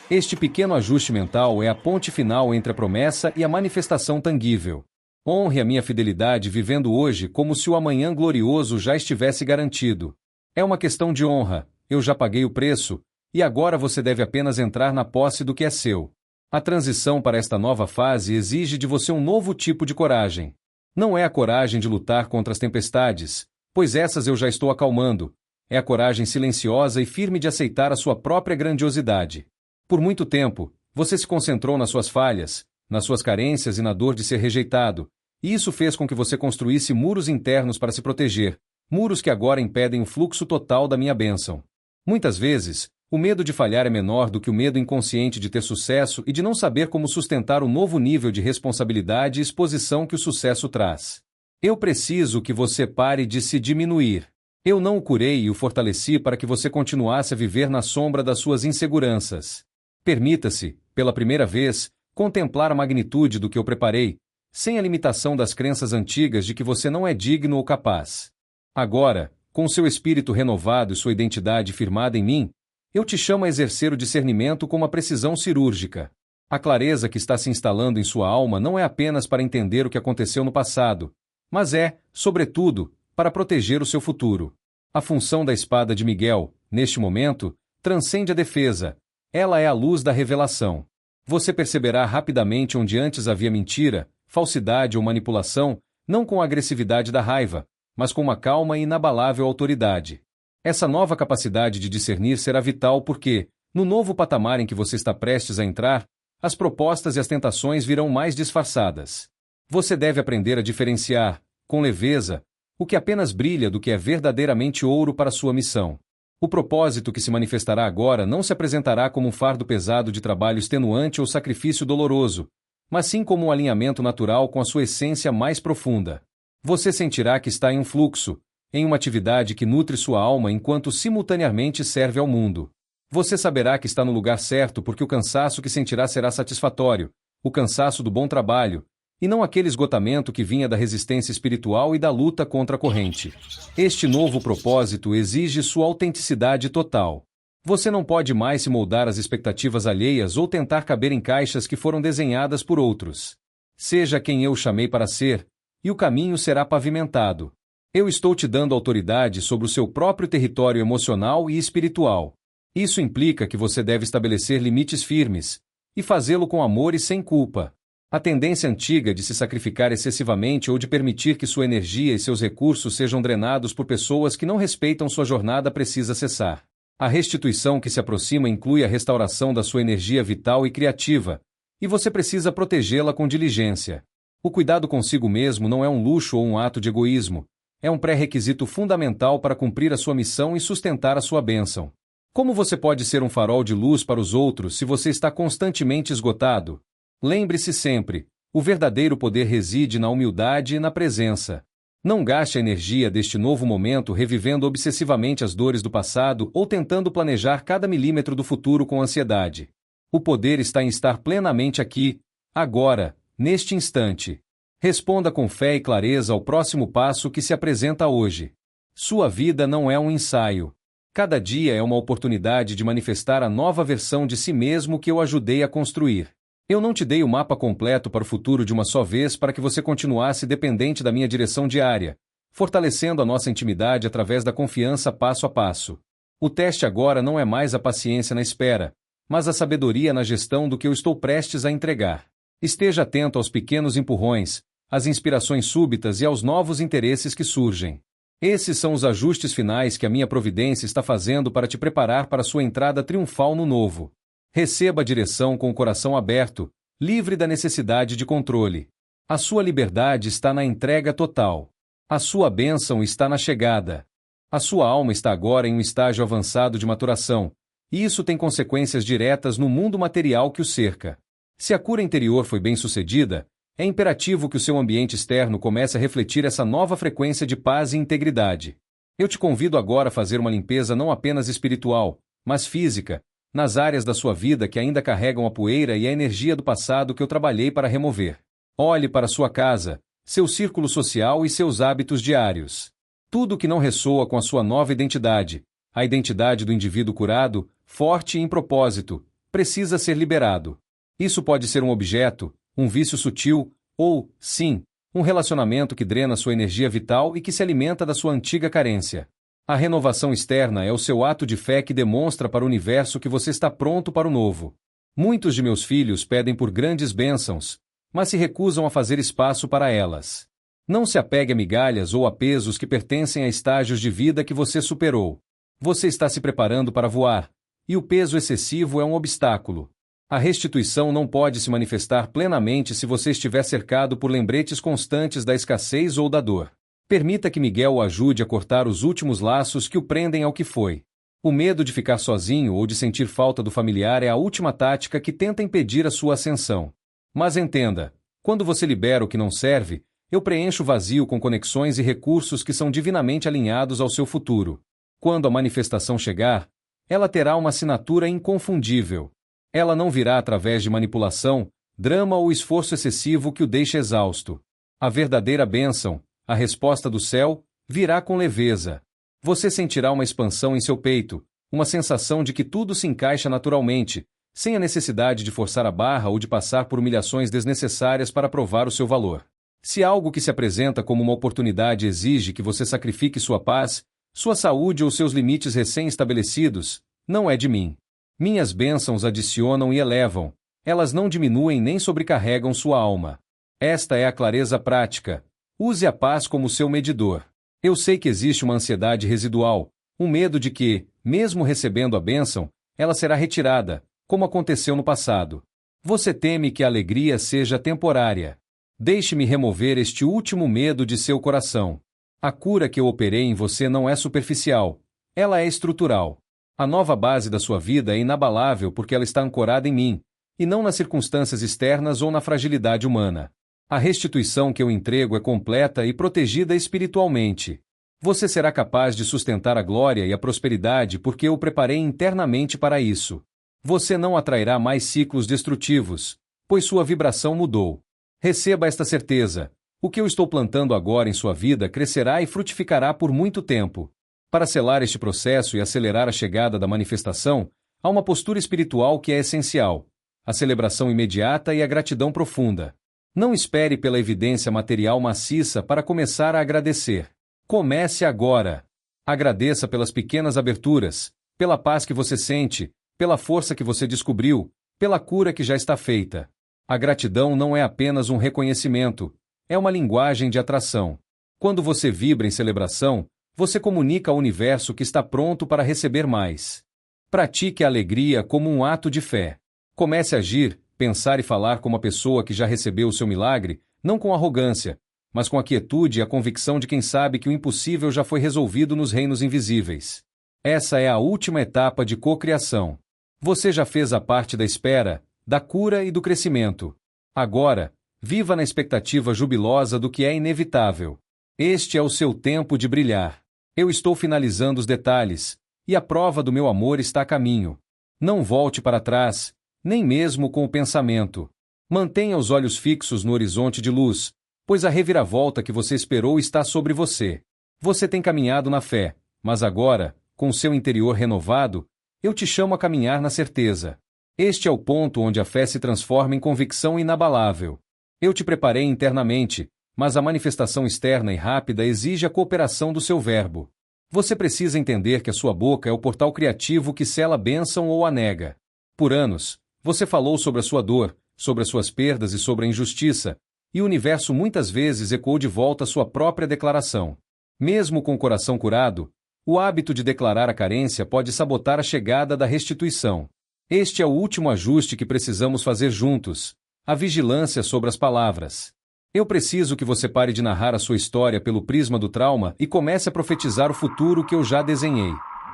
Este pequeno ajuste mental é a ponte final entre a promessa e a manifestação tangível. Honre a minha fidelidade vivendo hoje como se o amanhã glorioso já estivesse garantido. É uma questão de honra, eu já paguei o preço, e agora você deve apenas entrar na posse do que é seu. A transição para esta nova fase exige de você um novo tipo de coragem. Não é a coragem de lutar contra as tempestades, pois essas eu já estou acalmando. É a coragem silenciosa e firme de aceitar a sua própria grandiosidade. Por muito tempo, você se concentrou nas suas falhas, nas suas carências e na dor de ser rejeitado, e isso fez com que você construísse muros internos para se proteger, muros que agora impedem o fluxo total da minha bênção. Muitas vezes, o medo de falhar é menor do que o medo inconsciente de ter sucesso e de não saber como sustentar o novo nível de responsabilidade e exposição que o sucesso traz. Eu preciso que você pare de se diminuir. Eu não o curei e o fortaleci para que você continuasse a viver na sombra das suas inseguranças. Permita-se, pela primeira vez, contemplar a magnitude do que eu preparei, sem a limitação das crenças antigas de que você não é digno ou capaz. Agora, com seu espírito renovado e sua identidade firmada em mim, eu te chamo a exercer o discernimento com uma precisão cirúrgica. A clareza que está se instalando em sua alma não é apenas para entender o que aconteceu no passado, mas é, sobretudo, para proteger o seu futuro. A função da espada de Miguel, neste momento, transcende a defesa. Ela é a luz da revelação. Você perceberá rapidamente onde antes havia mentira, falsidade ou manipulação, não com a agressividade da raiva, mas com uma calma e inabalável autoridade. Essa nova capacidade de discernir será vital porque, no novo patamar em que você está prestes a entrar, as propostas e as tentações virão mais disfarçadas. Você deve aprender a diferenciar, com leveza, o que apenas brilha do que é verdadeiramente ouro para sua missão. O propósito que se manifestará agora não se apresentará como um fardo pesado de trabalho extenuante ou sacrifício doloroso, mas sim como um alinhamento natural com a sua essência mais profunda. Você sentirá que está em um fluxo, em uma atividade que nutre sua alma enquanto simultaneamente serve ao mundo. Você saberá que está no lugar certo porque o cansaço que sentirá será satisfatório, o cansaço do bom trabalho, e não aquele esgotamento que vinha da resistência espiritual e da luta contra a corrente. Este novo propósito exige sua autenticidade total. Você não pode mais se moldar às expectativas alheias ou tentar caber em caixas que foram desenhadas por outros. Seja quem eu chamei para ser, e o caminho será pavimentado. Eu estou te dando autoridade sobre o seu próprio território emocional e espiritual. Isso implica que você deve estabelecer limites firmes, e fazê-lo com amor e sem culpa. A tendência antiga de se sacrificar excessivamente ou de permitir que sua energia e seus recursos sejam drenados por pessoas que não respeitam sua jornada precisa cessar. A restituição que se aproxima inclui a restauração da sua energia vital e criativa, e você precisa protegê-la com diligência. O cuidado consigo mesmo não é um luxo ou um ato de egoísmo, é um pré-requisito fundamental para cumprir a sua missão e sustentar a sua bênção. Como você pode ser um farol de luz para os outros se você está constantemente esgotado? Lembre-se sempre, o verdadeiro poder reside na humildade e na presença. Não gaste a energia deste novo momento revivendo obsessivamente as dores do passado ou tentando planejar cada milímetro do futuro com ansiedade. O poder está em estar plenamente aqui, agora, neste instante. Responda com fé e clareza ao próximo passo que se apresenta hoje. Sua vida não é um ensaio. Cada dia é uma oportunidade de manifestar a nova versão de si mesmo que eu ajudei a construir. Eu não te dei o mapa completo para o futuro de uma só vez para que você continuasse dependente da minha direção diária, fortalecendo a nossa intimidade através da confiança passo a passo. O teste agora não é mais a paciência na espera, mas a sabedoria na gestão do que eu estou prestes a entregar. Esteja atento aos pequenos empurrões, às inspirações súbitas e aos novos interesses que surgem. Esses são os ajustes finais que a minha providência está fazendo para te preparar para sua entrada triunfal no novo. Receba a direção com o coração aberto, livre da necessidade de controle. A sua liberdade está na entrega total. A sua bênção está na chegada. A sua alma está agora em um estágio avançado de maturação, e isso tem consequências diretas no mundo material que o cerca. Se a cura interior foi bem-sucedida, é imperativo que o seu ambiente externo comece a refletir essa nova frequência de paz e integridade. Eu te convido agora a fazer uma limpeza não apenas espiritual, mas física, nas áreas da sua vida que ainda carregam a poeira e a energia do passado que eu trabalhei para remover. Olhe para sua casa, seu círculo social e seus hábitos diários. Tudo que não ressoa com a sua nova identidade, a identidade do indivíduo curado, forte e em propósito, precisa ser liberado. Isso pode ser um objeto, um vício sutil, ou, sim, um relacionamento que drena sua energia vital e que se alimenta da sua antiga carência. A renovação externa é o seu ato de fé que demonstra para o universo que você está pronto para o novo. Muitos de meus filhos pedem por grandes bênçãos, mas se recusam a fazer espaço para elas. Não se apegue a migalhas ou a pesos que pertencem a estágios de vida que você superou. Você está se preparando para voar, e o peso excessivo é um obstáculo. A restituição não pode se manifestar plenamente se você estiver cercado por lembretes constantes da escassez ou da dor. Permita que Miguel o ajude a cortar os últimos laços que o prendem ao que foi. O medo de ficar sozinho ou de sentir falta do familiar é a última tática que tenta impedir a sua ascensão. Mas entenda, quando você libera o que não serve, eu preencho o vazio com conexões e recursos que são divinamente alinhados ao seu futuro. Quando a manifestação chegar, ela terá uma assinatura inconfundível. Ela não virá através de manipulação, drama ou esforço excessivo que o deixe exausto. A verdadeira bênção, a resposta do céu, virá com leveza. Você sentirá uma expansão em seu peito, uma sensação de que tudo se encaixa naturalmente, sem a necessidade de forçar a barra ou de passar por humilhações desnecessárias para provar o seu valor. Se algo que se apresenta como uma oportunidade exige que você sacrifique sua paz, sua saúde ou seus limites recém-estabelecidos, não é de mim. Minhas bênçãos adicionam e elevam, elas não diminuem nem sobrecarregam sua alma. Esta é a clareza prática. Use a paz como seu medidor. Eu sei que existe uma ansiedade residual, um medo de que, mesmo recebendo a bênção, ela será retirada, como aconteceu no passado. Você teme que a alegria seja temporária. Deixe-me remover este último medo de seu coração. A cura que eu operei em você não é superficial, ela é estrutural. A nova base da sua vida é inabalável porque ela está ancorada em mim, e não nas circunstâncias externas ou na fragilidade humana. A restituição que eu entrego é completa e protegida espiritualmente. Você será capaz de sustentar a glória e a prosperidade porque eu o preparei internamente para isso. Você não atrairá mais ciclos destrutivos, pois sua vibração mudou. Receba esta certeza. O que eu estou plantando agora em sua vida crescerá e frutificará por muito tempo. Para selar este processo e acelerar a chegada da manifestação, há uma postura espiritual que é essencial: a celebração imediata e a gratidão profunda. Não espere pela evidência material maciça para começar a agradecer. Comece agora. Agradeça pelas pequenas aberturas, pela paz que você sente, pela força que você descobriu, pela cura que já está feita. A gratidão não é apenas um reconhecimento, é uma linguagem de atração. Quando você vibra em celebração, você comunica ao universo que está pronto para receber mais. Pratique a alegria como um ato de fé. Comece a agir, pensar e falar como a pessoa que já recebeu o seu milagre, não com arrogância, mas com a quietude e a convicção de quem sabe que o impossível já foi resolvido nos reinos invisíveis. Essa é a última etapa de cocriação. Você já fez a parte da espera, da cura e do crescimento. Agora, viva na expectativa jubilosa do que é inevitável. Este é o seu tempo de brilhar. Eu estou finalizando os detalhes, e a prova do meu amor está a caminho. Não volte para trás, nem mesmo com o pensamento. Mantenha os olhos fixos no horizonte de luz, pois a reviravolta que você esperou está sobre você. Você tem caminhado na fé, mas agora, com seu interior renovado, eu te chamo a caminhar na certeza. Este é o ponto onde a fé se transforma em convicção inabalável. Eu te preparei internamente, mas a manifestação externa e rápida exige a cooperação do seu verbo. Você precisa entender que a sua boca é o portal criativo que sela a bênção ou a nega. Por anos, você falou sobre a sua dor, sobre as suas perdas e sobre a injustiça, e o universo muitas vezes ecoou de volta sua própria declaração. Mesmo com o coração curado, o hábito de declarar a carência pode sabotar a chegada da restituição. Este é o último ajuste que precisamos fazer juntos, a vigilância sobre as palavras. Eu preciso que você pare de narrar a sua história pelo prisma do trauma e comece a profetizar o futuro que eu já desenhei.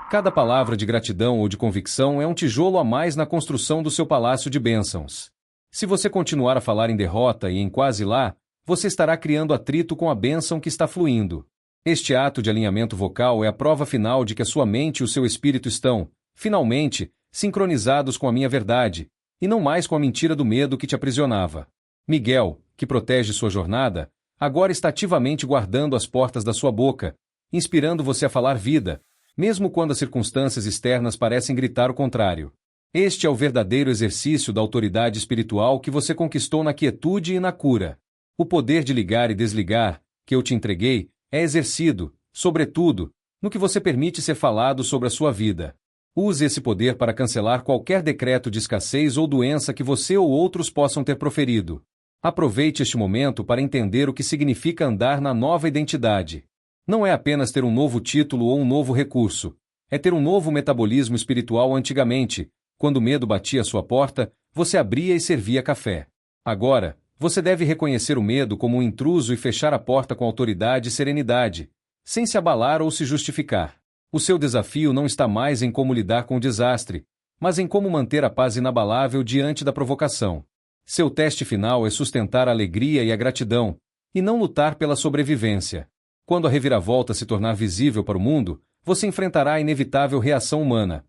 Cada palavra de gratidão ou de convicção é um tijolo a mais na construção do seu palácio de bênçãos. Se você continuar a falar em derrota e em quase lá, você estará criando atrito com a bênção que está fluindo. Este ato de alinhamento vocal é a prova final de que a sua mente e o seu espírito estão, finalmente, sincronizados com a minha verdade, e não mais com a mentira do medo que te aprisionava. Miguel, que protege sua jornada, agora está ativamente guardando as portas da sua boca, inspirando você a falar vida, mesmo quando as circunstâncias externas parecem gritar o contrário. Este é o verdadeiro exercício da autoridade espiritual que você conquistou na quietude e na cura. O poder de ligar e desligar, que eu te entreguei, é exercido, sobretudo, no que você permite ser falado sobre a sua vida. Use esse poder para cancelar qualquer decreto de escassez ou doença que você ou outros possam ter proferido. Aproveite este momento para entender o que significa andar na nova identidade. Não é apenas ter um novo título ou um novo recurso, é ter um novo metabolismo espiritual. Antigamente, quando o medo batia à sua porta, você abria e servia café. Agora, você deve reconhecer o medo como um intruso e fechar a porta com autoridade e serenidade, sem se abalar ou se justificar. O seu desafio não está mais em como lidar com o desastre, mas em como manter a paz inabalável diante da provocação. Seu teste final é sustentar a alegria e a gratidão, e não lutar pela sobrevivência. Quando a reviravolta se tornar visível para o mundo, você enfrentará a inevitável reação humana.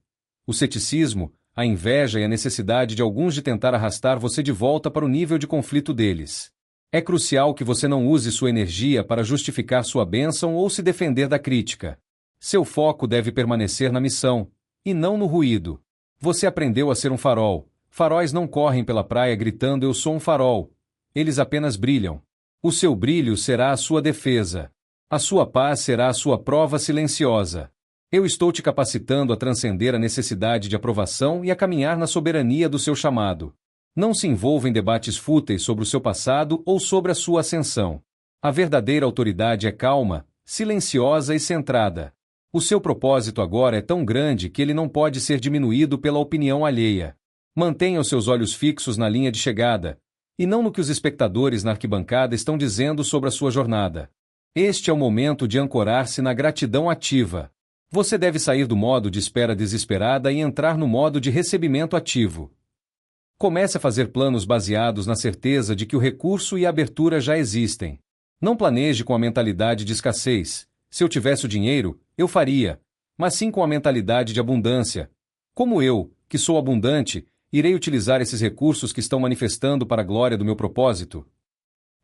O ceticismo, a inveja e a necessidade de alguns de tentar arrastar você de volta para o nível de conflito deles. É crucial que você não use sua energia para justificar sua bênção ou se defender da crítica. Seu foco deve permanecer na missão, e não no ruído. Você aprendeu a ser um farol. Faróis não correm pela praia gritando "eu sou um farol". Eles apenas brilham. O seu brilho será a sua defesa. A sua paz será a sua prova silenciosa. Eu estou te capacitando a transcender a necessidade de aprovação e a caminhar na soberania do seu chamado. Não se envolva em debates fúteis sobre o seu passado ou sobre a sua ascensão. A verdadeira autoridade é calma, silenciosa e centrada. O seu propósito agora é tão grande que ele não pode ser diminuído pela opinião alheia. Mantenha os seus olhos fixos na linha de chegada, e não no que os espectadores na arquibancada estão dizendo sobre a sua jornada. Este é o momento de ancorar-se na gratidão ativa. Você deve sair do modo de espera desesperada e entrar no modo de recebimento ativo. Comece a fazer planos baseados na certeza de que o recurso e a abertura já existem. Não planeje com a mentalidade de escassez. Se eu tivesse o dinheiro, eu faria, mas sim com a mentalidade de abundância. Como eu, que sou abundante, irei utilizar esses recursos que estão manifestando para a glória do meu propósito?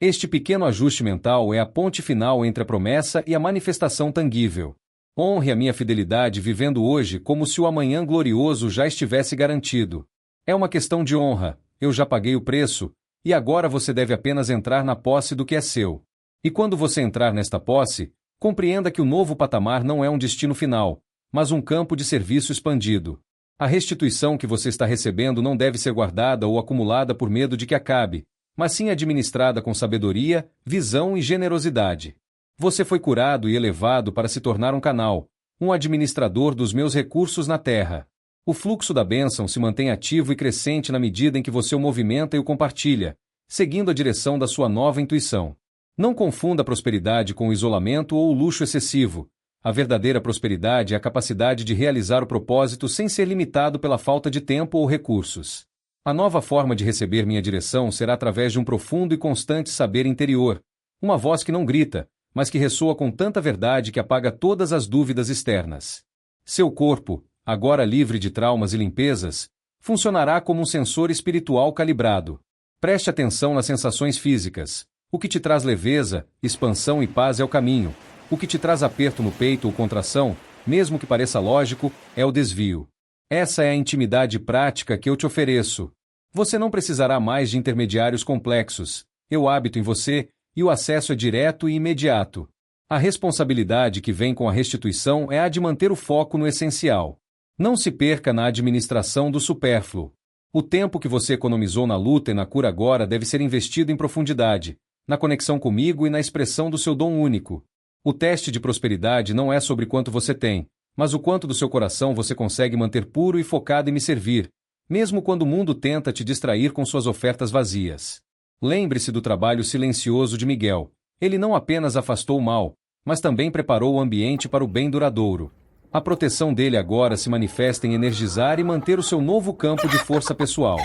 Este pequeno ajuste mental é a ponte final entre a promessa e a manifestação tangível. Honre a minha fidelidade vivendo hoje como se o amanhã glorioso já estivesse garantido. É uma questão de honra, eu já paguei o preço, e agora você deve apenas entrar na posse do que é seu. E quando você entrar nesta posse, compreenda que o novo patamar não é um destino final, mas um campo de serviço expandido. A restituição que você está recebendo não deve ser guardada ou acumulada por medo de que acabe, mas sim administrada com sabedoria, visão e generosidade. Você foi curado e elevado para se tornar um canal, um administrador dos meus recursos na terra. O fluxo da bênção se mantém ativo e crescente na medida em que você o movimenta e o compartilha, seguindo a direção da sua nova intuição. Não confunda a prosperidade com o isolamento ou o luxo excessivo. A verdadeira prosperidade é a capacidade de realizar o propósito sem ser limitado pela falta de tempo ou recursos. A nova forma de receber minha direção será através de um profundo e constante saber interior, uma voz que não grita, mas que ressoa com tanta verdade que apaga todas as dúvidas externas. Seu corpo, agora livre de traumas e limpezas, funcionará como um sensor espiritual calibrado. Preste atenção nas sensações físicas. O que te traz leveza, expansão e paz é o caminho. O que te traz aperto no peito ou contração, mesmo que pareça lógico, é o desvio. Essa é a intimidade prática que eu te ofereço. Você não precisará mais de intermediários complexos. Eu habito em você, e o acesso é direto e imediato. A responsabilidade que vem com a restituição é a de manter o foco no essencial. Não se perca na administração do supérfluo. O tempo que você economizou na luta e na cura agora deve ser investido em profundidade, na conexão comigo e na expressão do seu dom único. O teste de prosperidade não é sobre quanto você tem, mas o quanto do seu coração você consegue manter puro e focado em me servir, mesmo quando o mundo tenta te distrair com suas ofertas vazias. Lembre-se do trabalho silencioso de Miguel. Ele não apenas afastou o mal, mas também preparou o ambiente para o bem duradouro. A proteção dele agora se manifesta em energizar e manter o seu novo campo de força pessoal.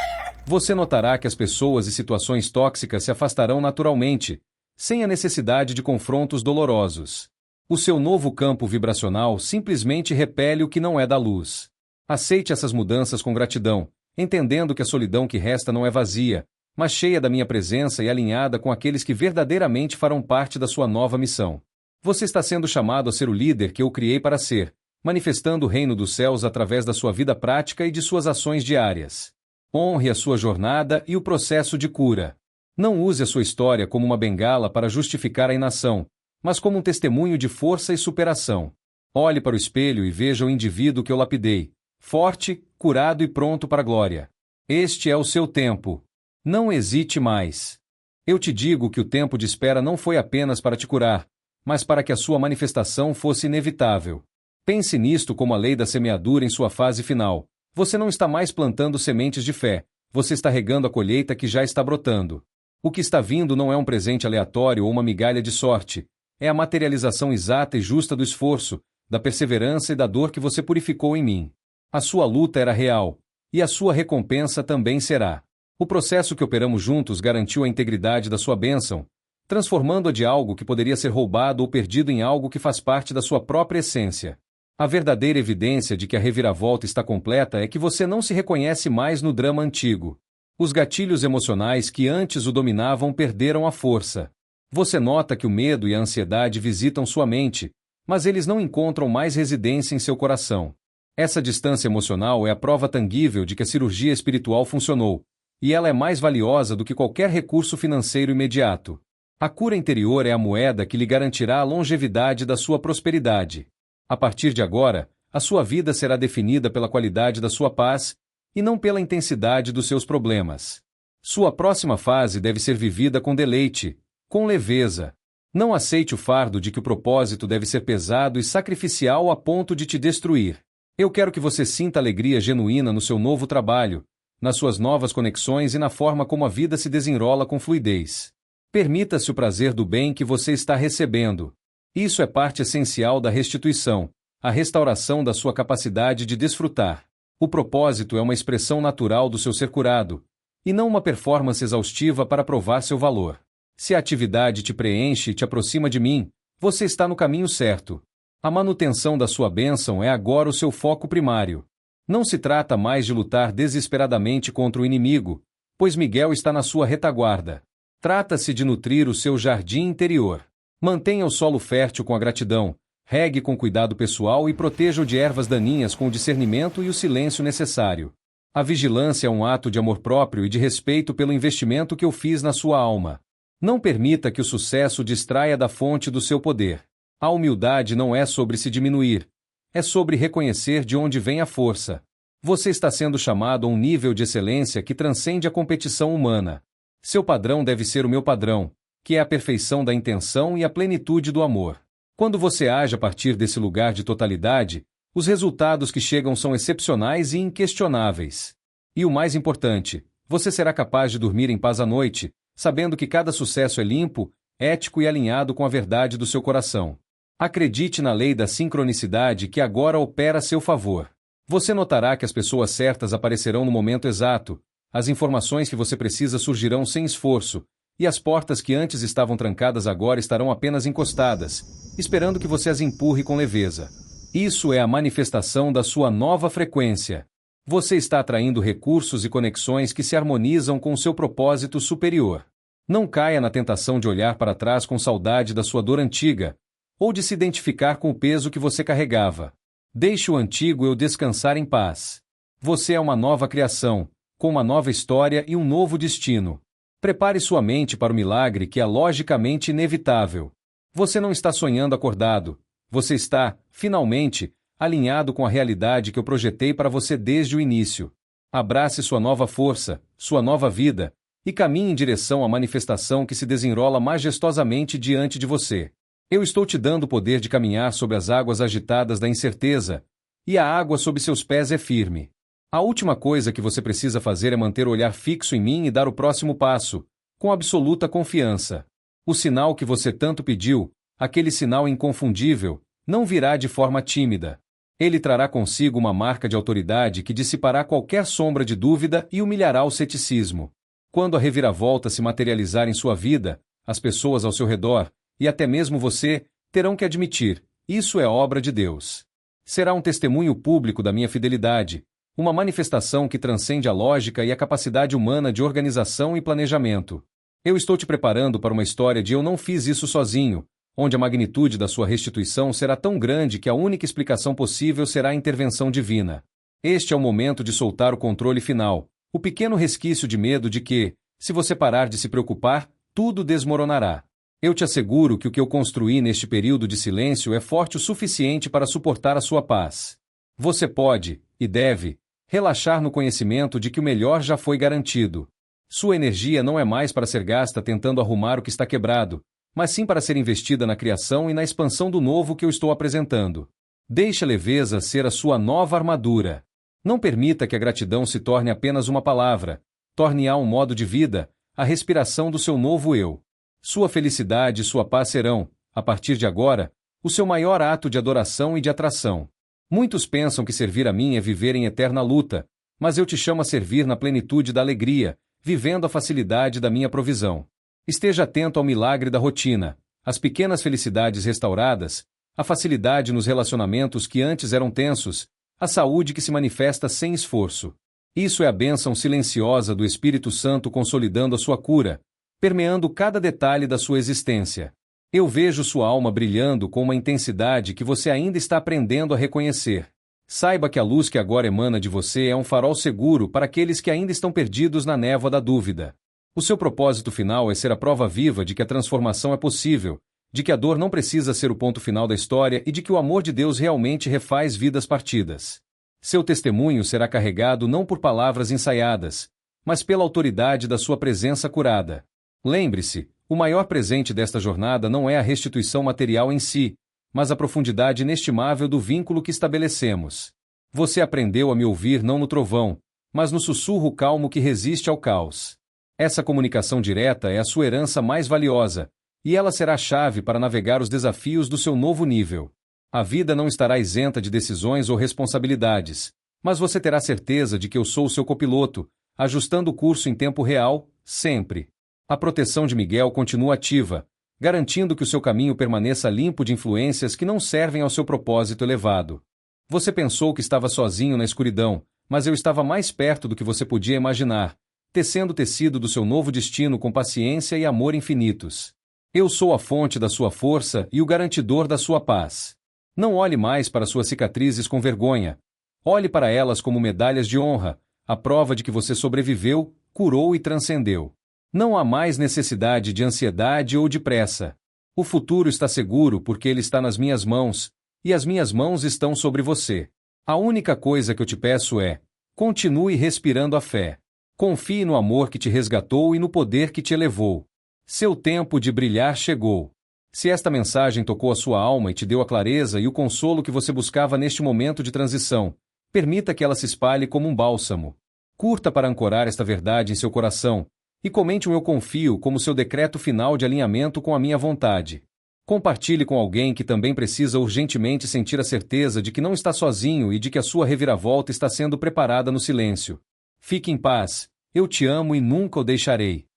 Você notará que as pessoas e situações tóxicas se afastarão naturalmente, sem a necessidade de confrontos dolorosos. O seu novo campo vibracional simplesmente repele o que não é da luz. Aceite essas mudanças com gratidão, entendendo que a solidão que resta não é vazia, mas cheia da minha presença e alinhada com aqueles que verdadeiramente farão parte da sua nova missão. Você está sendo chamado a ser o líder que eu criei para ser, manifestando o reino dos céus através da sua vida prática e de suas ações diárias. Honre a sua jornada e o processo de cura. Não use a sua história como uma bengala para justificar a inação, mas como um testemunho de força e superação. Olhe para o espelho e veja o indivíduo que eu lapidei, forte, curado e pronto para a glória. Este é o seu tempo. Não hesite mais. Eu te digo que o tempo de espera não foi apenas para te curar, mas para que a sua manifestação fosse inevitável. Pense nisto como a lei da semeadura em sua fase final. Você não está mais plantando sementes de fé, você está regando a colheita que já está brotando. O que está vindo não é um presente aleatório ou uma migalha de sorte, é a materialização exata e justa do esforço, da perseverança e da dor que você purificou em mim. A sua luta era real, e a sua recompensa também será. O processo que operamos juntos garantiu a integridade da sua bênção, transformando-a de algo que poderia ser roubado ou perdido em algo que faz parte da sua própria essência. A verdadeira evidência de que a reviravolta está completa é que você não se reconhece mais no drama antigo. Os gatilhos emocionais que antes o dominavam perderam a força. Você nota que o medo e a ansiedade visitam sua mente, mas eles não encontram mais residência em seu coração. Essa distância emocional é a prova tangível de que a cirurgia espiritual funcionou, e ela é mais valiosa do que qualquer recurso financeiro imediato. A cura interior é a moeda que lhe garantirá a longevidade da sua prosperidade. A partir de agora, a sua vida será definida pela qualidade da sua paz, e não pela intensidade dos seus problemas. Sua próxima fase deve ser vivida com deleite, com leveza. Não aceite o fardo de que o propósito deve ser pesado e sacrificial a ponto de te destruir. Eu quero que você sinta alegria genuína no seu novo trabalho, nas suas novas conexões e na forma como a vida se desenrola com fluidez. Permita-se o prazer do bem que você está recebendo. Isso é parte essencial da restituição, a restauração da sua capacidade de desfrutar. O propósito é uma expressão natural do seu ser curado, e não uma performance exaustiva para provar seu valor. Se a atividade te preenche e te aproxima de mim, você está no caminho certo. A manutenção da sua bênção é agora o seu foco primário. Não se trata mais de lutar desesperadamente contra o inimigo, pois Miguel está na sua retaguarda. Trata-se de nutrir o seu jardim interior. Mantenha o solo fértil com a gratidão, regue com cuidado pessoal e proteja-o de ervas daninhas com o discernimento e o silêncio necessário. A vigilância é um ato de amor próprio e de respeito pelo investimento que eu fiz na sua alma. Não permita que o sucesso distraia da fonte do seu poder. A humildade não é sobre se diminuir, é sobre reconhecer de onde vem a força. Você está sendo chamado a um nível de excelência que transcende a competição humana. Seu padrão deve ser o meu padrão, que é a perfeição da intenção e a plenitude do amor. Quando você age a partir desse lugar de totalidade, os resultados que chegam são excepcionais e inquestionáveis. E o mais importante, você será capaz de dormir em paz à noite, sabendo que cada sucesso é limpo, ético e alinhado com a verdade do seu coração. Acredite na lei da sincronicidade que agora opera a seu favor. Você notará que as pessoas certas aparecerão no momento exato, as informações que você precisa surgirão sem esforço, e as portas que antes estavam trancadas agora estarão apenas encostadas, esperando que você as empurre com leveza. Isso é a manifestação da sua nova frequência. Você está atraindo recursos e conexões que se harmonizam com o seu propósito superior. Não caia na tentação de olhar para trás com saudade da sua dor antiga, ou de se identificar com o peso que você carregava. Deixe o antigo eu descansar em paz. Você é uma nova criação, com uma nova história e um novo destino. Prepare sua mente para o milagre que é logicamente inevitável. Você não está sonhando acordado. Você está, finalmente, alinhado com a realidade que eu projetei para você desde o início. Abrace sua nova força, sua nova vida, e caminhe em direção à manifestação que se desenrola majestosamente diante de você. Eu estou te dando o poder de caminhar sobre as águas agitadas da incerteza, e a água sob seus pés é firme. A última coisa que você precisa fazer é manter o olhar fixo em mim e dar o próximo passo, com absoluta confiança. O sinal que você tanto pediu, aquele sinal inconfundível, não virá de forma tímida. Ele trará consigo uma marca de autoridade que dissipará qualquer sombra de dúvida e humilhará o ceticismo. Quando a reviravolta se materializar em sua vida, as pessoas ao seu redor, e até mesmo você, terão que admitir, isso é obra de Deus. Será um testemunho público da minha fidelidade, uma manifestação que transcende a lógica e a capacidade humana de organização e planejamento. Eu estou te preparando para uma história de eu não fiz isso sozinho, onde a magnitude da sua restituição será tão grande que a única explicação possível será a intervenção divina. Este é o momento de soltar o controle final, o pequeno resquício de medo de que, se você parar de se preocupar, tudo desmoronará. Eu te asseguro que o que eu construí neste período de silêncio é forte o suficiente para suportar a sua paz. Você pode, e deve, relaxar no conhecimento de que o melhor já foi garantido. Sua energia não é mais para ser gasta tentando arrumar o que está quebrado, mas sim para ser investida na criação e na expansão do novo que eu estou apresentando. Deixe a leveza ser a sua nova armadura. Não permita que a gratidão se torne apenas uma palavra. Torne-a um modo de vida, a respiração do seu novo eu. Sua felicidade e sua paz serão, a partir de agora, o seu maior ato de adoração e de atração. Muitos pensam que servir a mim é viver em eterna luta, mas eu te chamo a servir na plenitude da alegria, vivendo a facilidade da minha provisão. Esteja atento ao milagre da rotina, às pequenas felicidades restauradas, a facilidade nos relacionamentos que antes eram tensos, a saúde que se manifesta sem esforço. Isso é a bênção silenciosa do Espírito Santo consolidando a sua cura, permeando cada detalhe da sua existência. Eu vejo sua alma brilhando com uma intensidade que você ainda está aprendendo a reconhecer. Saiba que a luz que agora emana de você é um farol seguro para aqueles que ainda estão perdidos na névoa da dúvida. O seu propósito final é ser a prova viva de que a transformação é possível, de que a dor não precisa ser o ponto final da história e de que o amor de Deus realmente refaz vidas partidas. Seu testemunho será carregado não por palavras ensaiadas, mas pela autoridade da sua presença curada. Lembre-se, o maior presente desta jornada não é a restituição material em si, mas a profundidade inestimável do vínculo que estabelecemos. Você aprendeu a me ouvir não no trovão, mas no sussurro calmo que resiste ao caos. Essa comunicação direta é a sua herança mais valiosa, e ela será a chave para navegar os desafios do seu novo nível. A vida não estará isenta de decisões ou responsabilidades, mas você terá certeza de que eu sou o seu copiloto, ajustando o curso em tempo real, sempre. A proteção de Miguel continua ativa, garantindo que o seu caminho permaneça limpo de influências que não servem ao seu propósito elevado. Você pensou que estava sozinho na escuridão, mas eu estava mais perto do que você podia imaginar, tecendo o tecido do seu novo destino com paciência e amor infinitos. Eu sou a fonte da sua força e o garantidor da sua paz. Não olhe mais para suas cicatrizes com vergonha. Olhe para elas como medalhas de honra, a prova de que você sobreviveu, curou e transcendeu. Não há mais necessidade de ansiedade ou de pressa. O futuro está seguro porque ele está nas minhas mãos, e as minhas mãos estão sobre você. A única coisa que eu te peço é: continue respirando a fé. Confie no amor que te resgatou e no poder que te elevou. Seu tempo de brilhar chegou. Se esta mensagem tocou a sua alma e te deu a clareza e o consolo que você buscava neste momento de transição, permita que ela se espalhe como um bálsamo. Curta para ancorar esta verdade em seu coração, E comente um eu confio como seu decreto final de alinhamento com a minha vontade. Compartilhe com alguém que também precisa urgentemente sentir a certeza de que não está sozinho e de que a sua reviravolta está sendo preparada no silêncio. Fique em paz, eu te amo e nunca o deixarei.